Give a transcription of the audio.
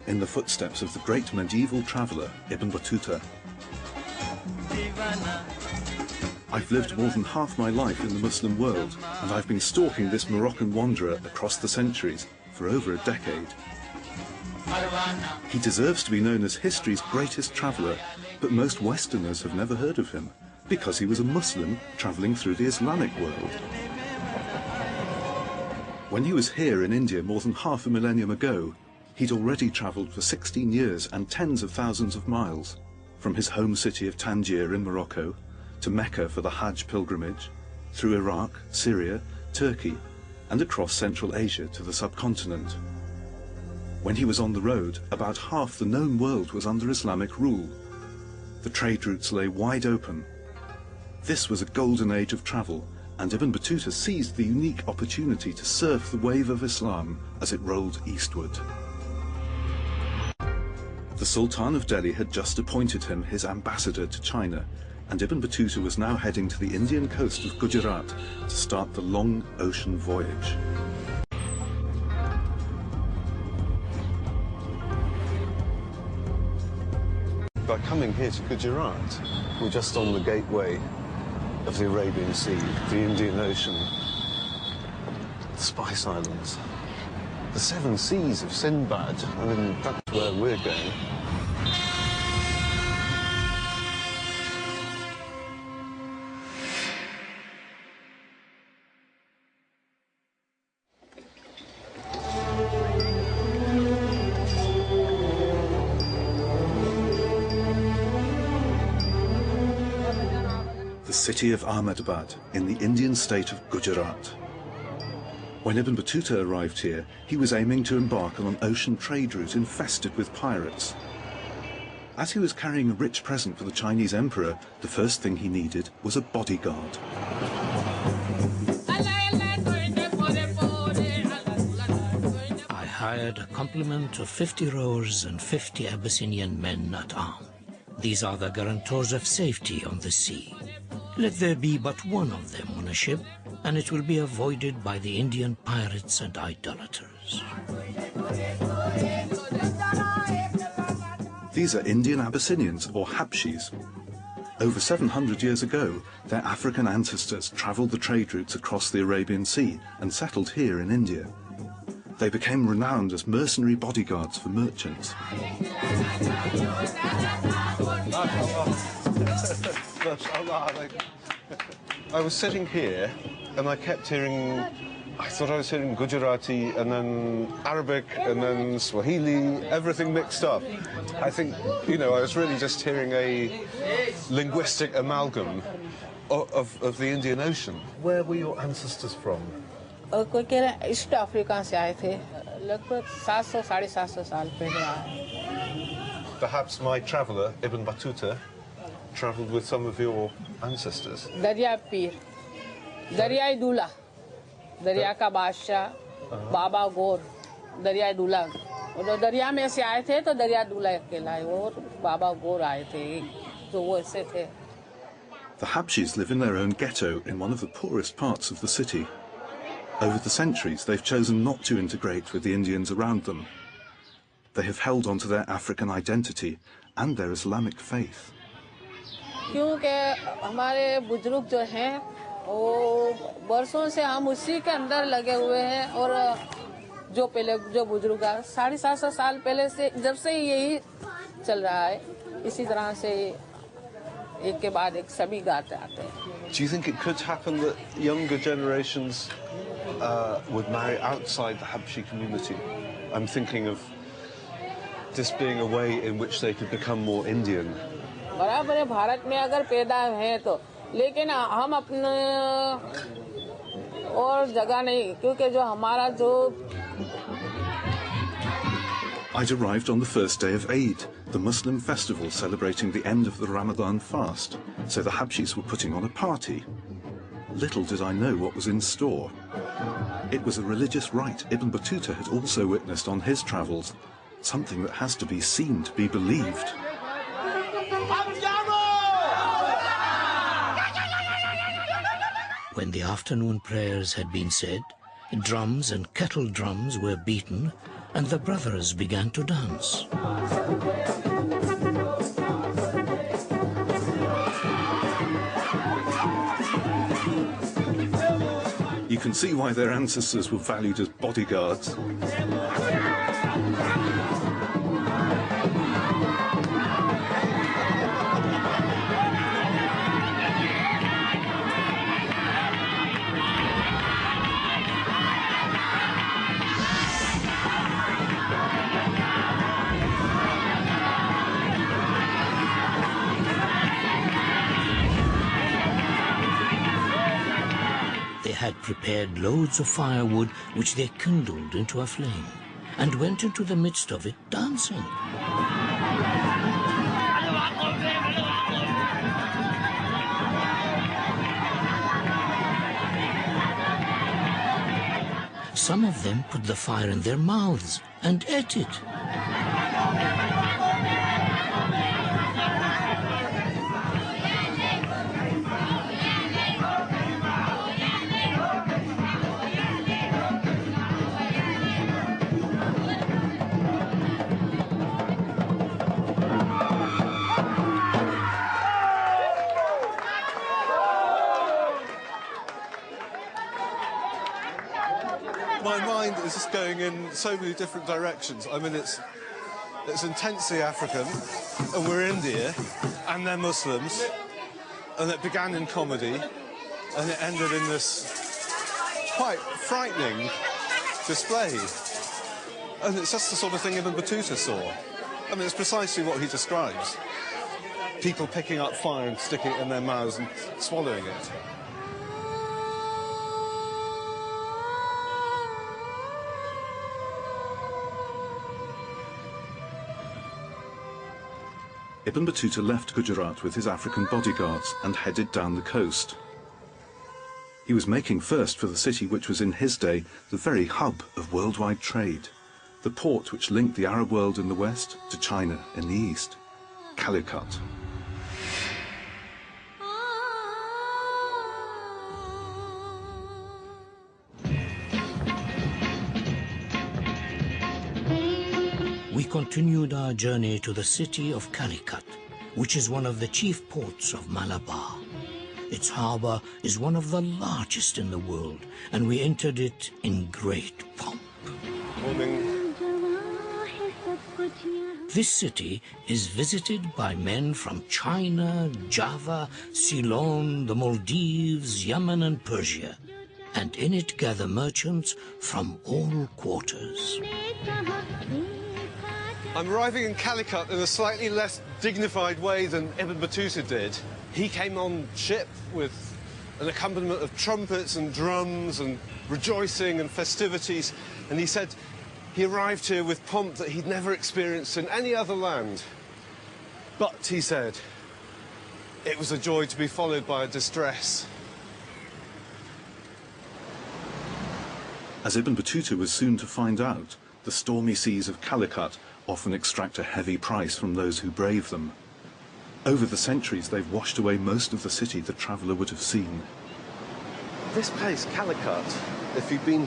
in the footsteps of the great medieval traveller Ibn Battuta. I've lived more than half my life in the Muslim world, and I've been stalking this Moroccan wanderer across the centuries for over a decade. He deserves to be known as history's greatest traveller, but most Westerners have never heard of him, because he was a Muslim travelling through the Islamic world. When he was here in India more than half a millennium ago, he'd already travelled for 16 years and tens of thousands of miles, from his home city of Tangier in Morocco, to Mecca for the Hajj pilgrimage, through Iraq, Syria, Turkey, and across Central Asia to the subcontinent. When he was on the road, about half the known world was under Islamic rule. The trade routes lay wide open. This was a golden age of travel, and Ibn Battuta seized the unique opportunity to surf the wave of Islam as it rolled eastward. The Sultan of Delhi had just appointed him his ambassador to China, and Ibn Battuta was now heading to the Indian coast of Gujarat to start the long ocean voyage. By coming here to Gujarat, we're just on the gateway of the Arabian Sea, the Indian Ocean, the Spice Islands, the seven seas of Sinbad. I mean, that's where we're going. The city of Ahmedabad in the Indian state of Gujarat. When Ibn Battuta arrived here, he was aiming to embark on an ocean trade route infested with pirates. As he was carrying a rich present for the Chinese emperor, the first thing he needed was a bodyguard. I hired a complement of 50 rowers and 50 Abyssinian men at arms. These are the guarantors of safety on the sea. Let there be but one of them on a ship, and it will be avoided by the Indian pirates and idolaters. These are Indian Abyssinians, or Habshis. Over 700 years ago, their African ancestors travelled the trade routes across the Arabian Sea and settled here in India. They became renowned as mercenary bodyguards for merchants. I was sitting here and I kept hearing, I thought I was hearing Gujarati and then Arabic and then Swahili, everything mixed up. I think, you know, I was really just hearing a linguistic amalgam of the Indian Ocean. Where were your ancestors from? कोई कह रहे हैं east Africa से आए थे लगभग 700-750 साल पहले आए. Perhaps my traveller, Ibn Battuta, travelled with some of your ancestors. दरिया पीर, दरियाई दूल्हा, दरिया का बादशाह, बाबा गौर, दरियाई दूल्हा. वो दरिया में से आए थे तो दरिया दूल्हा कहलाए. वो बाबा गौर आए थे, तो वो ऐसे थे. The Habshis live in their own ghetto in one of the poorest parts of the city. Over the centuries, they've chosen not to integrate with the Indians around them. They have held on to their African identity and their Islamic faith. क्योंकि हमारे बुजुर्ग जो हैं, वो बरसों से हम उसी के अंदर लगे हुए हैं और जो पहले जो बुजुर्ग 750 साल पहले से जब से यही चल रहा है, इसी तरह से एक के बाद एक सभी गाते आते हैं. Do you think it could happen that younger generations would marry outside the Habshi community? I'm thinking of this being a way in which they could become more Indian. बराबर है भारत में अगर पैदा हैं तो, लेकिन हम अपने और जगह नहीं, क्योंकि जो हमारा जो. I'd arrived on the first day of Eid, the Muslim festival celebrating the end of the Ramadan fast, so the Habshis were putting on a party. Little did I know what was in store. It was a religious rite Ibn Battuta had also witnessed on his travels, something that has to be seen to be believed. When the afternoon prayers had been said, drums and kettle drums were beaten, and the brothers began to dance. You can see why their ancestors were valued as bodyguards. They had prepared loads of firewood, which they kindled into a flame, and went into the midst of it dancing. Some of them put the fire in their mouths and ate it. My mind is just going in so many different directions. I mean, it's intensely African, and we're India, and they're Muslims, and it began in comedy, and it ended in this quite frightening display. And it's just the sort of thing Ibn Battuta saw. I mean, it's precisely what he describes. People picking up fire and sticking it in their mouths and swallowing it. Ibn Battuta left Gujarat with his African bodyguards and headed down the coast. He was making first for the city which was in his day the very hub of worldwide trade, the port which linked the Arab world in the west to China in the east, Calicut. We continued our journey to the city of Calicut, which is one of the chief ports of Malabar. Its harbour is one of the largest in the world, and we entered it in great pomp. Morning. This city is visited by men from China, Java, Ceylon, the Maldives, Yemen and Persia, and in it gather merchants from all quarters. I'm arriving in Calicut in a slightly less dignified way than Ibn Battuta did. He came on ship with an accompaniment of trumpets and drums and rejoicing and festivities, and he said he arrived here with pomp that he'd never experienced in any other land. But, he said, it was a joy to be followed by a distress. As Ibn Battuta was soon to find out, the stormy seas of Calicut often extract a heavy price from those who brave them. Over the centuries, they've washed away most of the city the traveller would have seen. This place, Calicut, if you've been